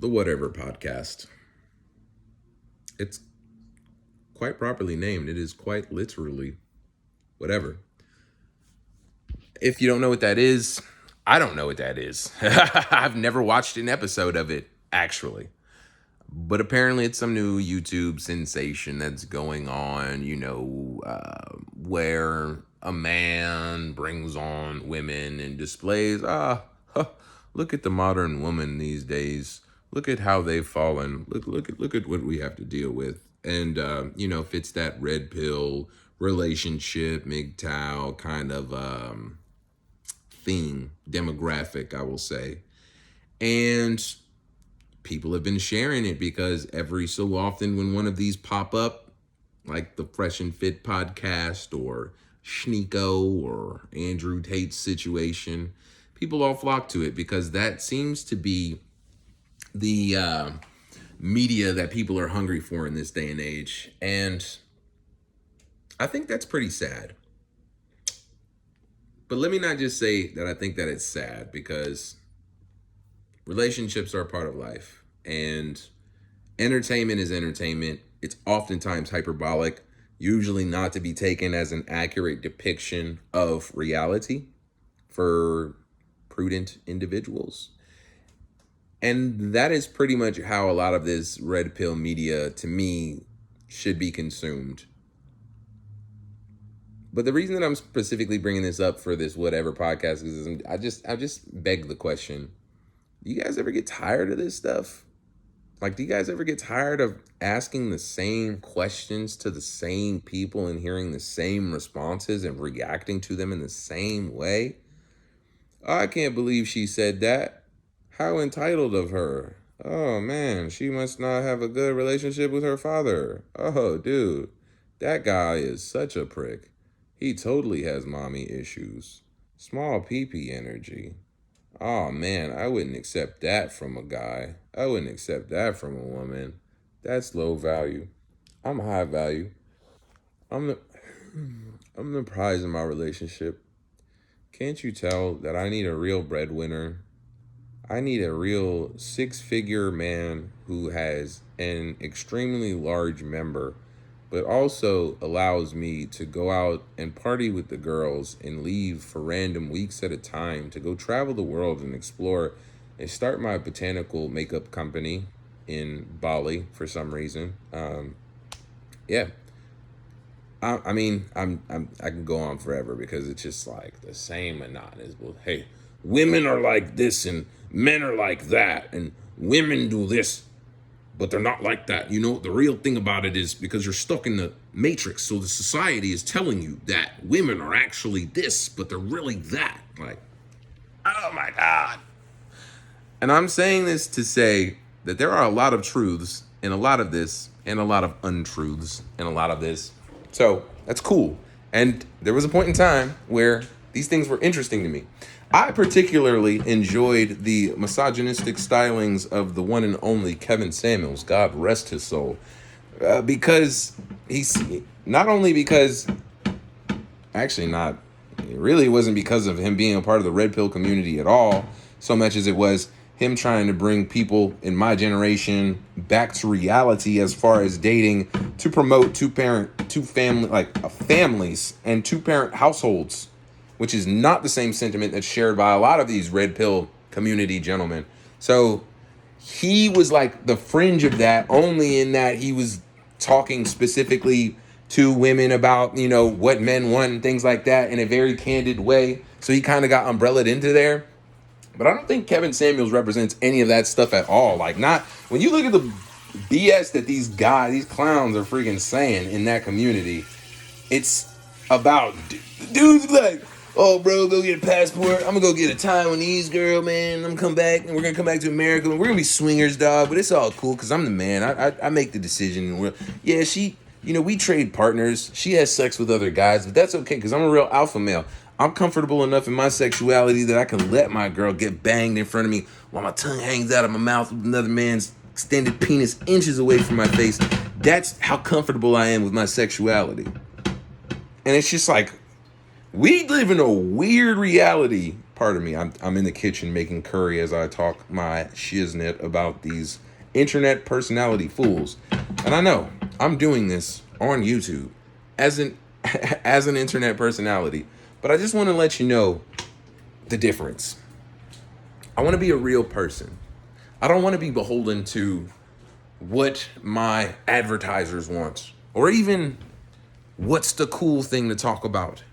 the Whatever podcast. It's quite properly named. It is quite literally whatever. If you don't know what that is, I don't know what that is. I've never watched an episode of it, actually. But apparently, it's some new YouTube sensation that's going on, where a man brings on women and displays, look at the modern woman these days. Look at how they've fallen. Look at what we have to deal with. And, fits that red pill relationship, MGTOW kind of theme, demographic, I will say. And people have been sharing it because every so often when one of these pop up, like the Fresh and Fit podcast or Schneeko or Andrew Tate's situation, people all flock to it because that seems to be the media that people are hungry for in this day and age. And I think that's pretty sad. But let me not just say that I think that it's sad, because relationships are a part of life, and entertainment is entertainment. It's oftentimes hyperbolic, usually not to be taken as an accurate depiction of reality for prudent individuals. And that is pretty much how a lot of this red pill media, to me, should be consumed. But the reason that I'm specifically bringing this up for this Whatever podcast is I just beg the question. Do you guys ever get tired of this stuff? Like, do you guys ever get tired of asking the same questions to the same people and hearing the same responses and reacting to them in the same way? Oh, I can't believe she said that. How entitled of her. Oh, man, she must not have a good relationship with her father. Oh, dude, that guy is such a prick. He totally has mommy issues. Small pee-pee energy. Oh, man, I wouldn't accept that from a guy. I wouldn't accept that from a woman. That's low value. I'm high value. I'm the prize in my relationship. Can't you tell that I need a real breadwinner? I need a real 6-figure man who has an extremely large member, but also allows me to go out and party with the girls and leave for random weeks at a time to go travel the world and explore and start my botanical makeup company in Bali for some reason. Yeah. I mean, I can go on forever because it's just like the same monotonous. Well, hey, women are like this and men are like that, and women do this, but they're not like that. You know, the real thing about it is because you're stuck in the matrix. So the society is telling you that women are actually this, but they're really that. Like, oh my God. And I'm saying this to say that there are a lot of truths in a lot of this and a lot of untruths in a lot of this. So that's cool. And there was a point in time where these things were interesting to me. I particularly enjoyed the misogynistic stylings of the one and only Kevin Samuels, God rest his soul, because he's not only because, actually not, it really wasn't because of him being a part of the Red Pill community at all, so much as it was him trying to bring people in my generation back to reality as far as dating, to promote families and two-parent households, which is not the same sentiment that's shared by a lot of these red pill community gentlemen. So he was like the fringe of that, only in that he was talking specifically to women about, what men want and things like that in a very candid way. So he kind of got umbrellaed into there. But I don't think Kevin Samuels represents any of that stuff at all. Like, not when you look at the BS that these clowns are freaking saying in that community, it's about dudes like, oh, bro, go get a passport. I'm going to go get a Taiwanese girl, man. I'm going to come back, and we're going to come back to America. We're going to be swingers, dog, but it's all cool because I'm the man. I make the decision. Yeah, we trade partners. She has sex with other guys, but that's okay because I'm a real alpha male. I'm comfortable enough in my sexuality that I can let my girl get banged in front of me while my tongue hangs out of my mouth with another man's extended penis inches away from my face. That's how comfortable I am with my sexuality. And it's just like, we live in a weird reality, Pardon me, I'm in the kitchen making curry as I talk my shiznit about these internet personality fools. And I know I'm doing this on YouTube as an as an internet personality, but I just want to let you know the difference. I want to be a real person. I don't want to be beholden to what my advertisers want or even what's the cool thing to talk about.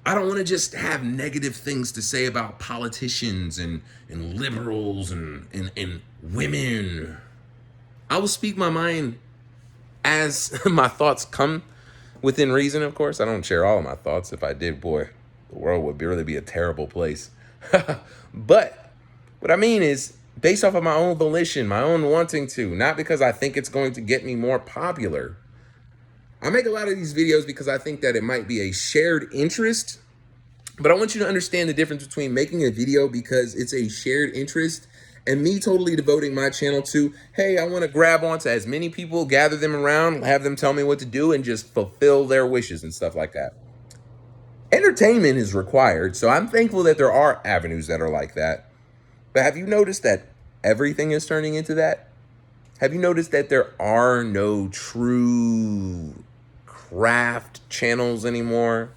I don't want to just have negative things to say about politicians and liberals and women. I will speak my mind as my thoughts come within reason, of course. I don't share all of my thoughts. If I did, boy, the world would really be a terrible place. But what I mean is based off of my own volition, my own wanting to, not because I think it's going to get me more popular. I make a lot of these videos because I think that it might be a shared interest, but I want you to understand the difference between making a video because it's a shared interest and me totally devoting my channel to, hey, I want to grab onto as many people, gather them around, have them tell me what to do, and just fulfill their wishes and stuff like that. Entertainment is required, so I'm thankful that there are avenues that are like that. But have you noticed that everything is turning into that? Have you noticed that there are no true craft channels anymore?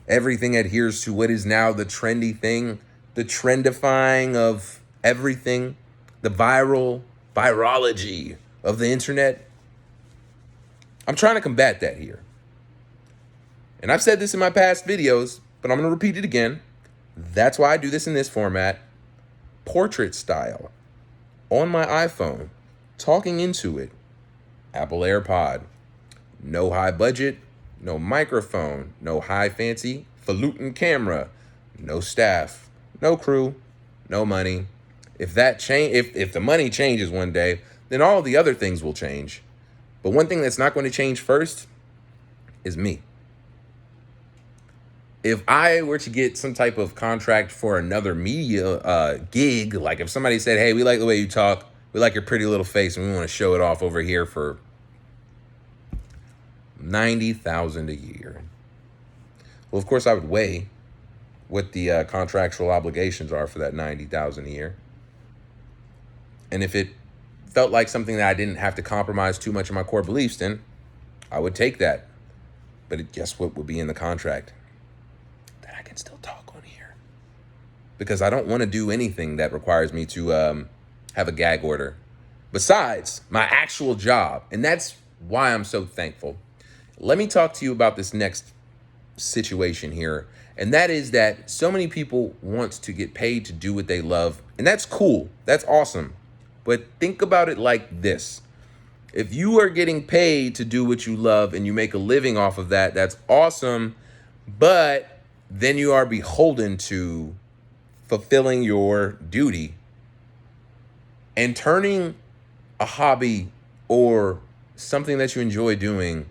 Everything adheres to what is now the trendy thing, the trendifying of everything, the virology of the internet. I'm trying to combat that here. And I've said this in my past videos, but I'm going to repeat it again. That's why I do this in this format, portrait style, on my iPhone, talking into it, Apple AirPod, no high budget, no microphone, no high fancy falutin camera, no staff, no crew, no money. If the money changes one day, then all the other things will change. But one thing that's not going to change first is me. If I were to get some type of contract for another media gig, like if somebody said, hey, we like the way you talk, we like your pretty little face, and we want to show it off over here for $90,000 a year. Well, of course, I would weigh what the contractual obligations are for that $90,000 a year. And if it felt like something that I didn't have to compromise too much of my core beliefs in, I would take that. But guess what would be in the contract? That I can still talk on here. Because I don't want to do anything that requires me to have a gag order besides my actual job. And that's why I'm so thankful. Let me talk to you about this next situation here. And that is that so many people want to get paid to do what they love. And that's cool. That's awesome. But think about it like this. If you are getting paid to do what you love and you make a living off of that, that's awesome. But then you are beholden to fulfilling your duty, and turning a hobby or something that you enjoy doing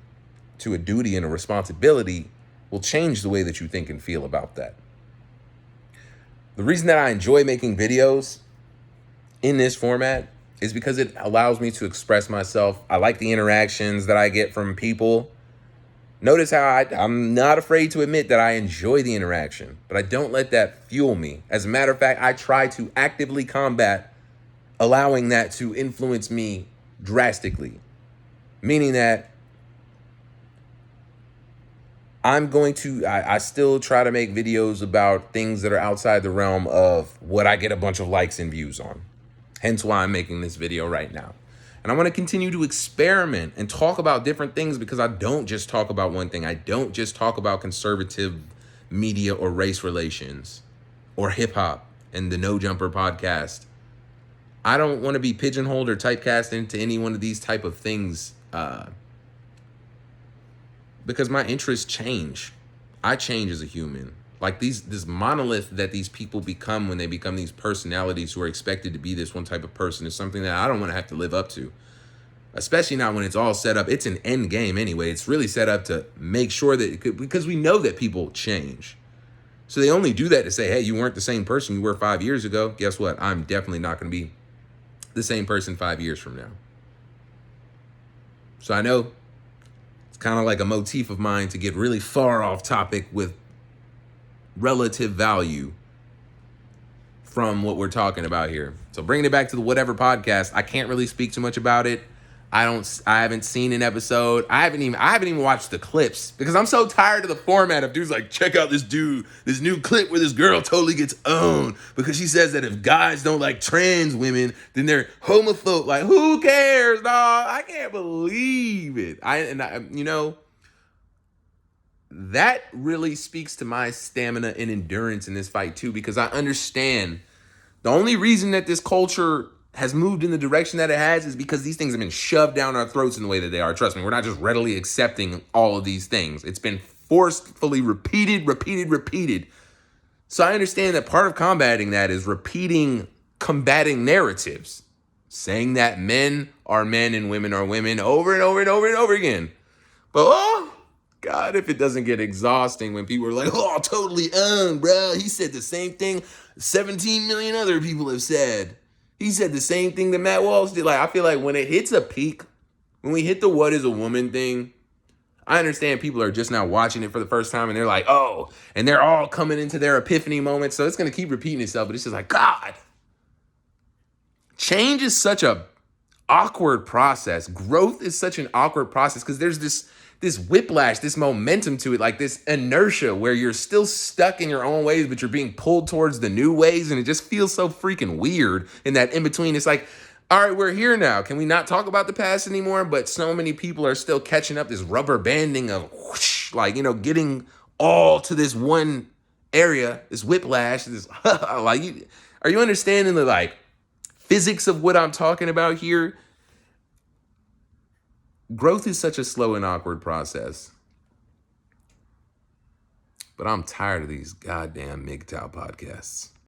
to a duty and a responsibility will change the way that you think and feel about that. The reason that I enjoy making videos in this format is because it allows me to express myself. I like the interactions that I get from people. Notice how I'm not afraid to admit that I enjoy the interaction, but I don't let that fuel me. As a matter of fact, I try to actively combat allowing that to influence me drastically. Meaning that I still try to make videos about things that are outside the realm of what I get a bunch of likes and views on. Hence why I'm making this video right now. And I want to continue to experiment and talk about different things because I don't just talk about one thing. I don't just talk about conservative media or race relations or hip hop and the No Jumper podcast. I don't want to be pigeonholed or typecast into any one of these type of things because my interests change. I change as a human. Like this monolith that these people become when they become these personalities who are expected to be this one type of person is something that I don't want to have to live up to. Especially not when it's all set up. It's an end game anyway. It's really set up to make sure that, because we know that people change. So they only do that to say, hey, you weren't the same person you were 5 years ago. Guess what? I'm definitely not going to be the same person 5 years from now. So I know it's kind of like a motif of mine to get really far off topic with relative value from what we're talking about here. So bringing it back to the whatever podcast, I can't really speak too much about it. I haven't seen an episode. I haven't even watched the clips because I'm so tired of the format of dudes like, check out this new clip where this girl totally gets owned because she says that if guys don't like trans women, then they're homophobe. Like, who cares, dog? I can't believe it. That really speaks to my stamina and endurance in this fight too, because I understand the only reason that this culture has moved in the direction that it has is because these things have been shoved down our throats in the way that they are. Trust me, we're not just readily accepting all of these things. It's been forcefully repeated. So I understand that part of combating that is combating narratives, saying that men are men and women are women over and over and over and over again. But oh, God, if it doesn't get exhausting when people are like, oh, totally bro. He said the same thing 17 million other people have said. He said the same thing that Matt Walsh did. Like, I feel like when it hits a peak, when we hit the what is a woman thing, I understand people are just now watching it for the first time and they're like, oh, and they're all coming into their epiphany moment. So it's going to keep repeating itself, but it's just like, God, change is such a awkward process. Growth is such an awkward process because there's this whiplash, this momentum to it, like this inertia where you're still stuck in your own ways, but you're being pulled towards the new ways. And it just feels so freaking weird in that in between. It's like, all right, we're here now. Can we not talk about the past anymore? But so many people are still catching up, this rubber banding of whoosh, like, getting all to this one area, this whiplash, this are you understanding the like physics of what I'm talking about here? Growth is such a slow and awkward process. But I'm tired of these goddamn MGTOW podcasts.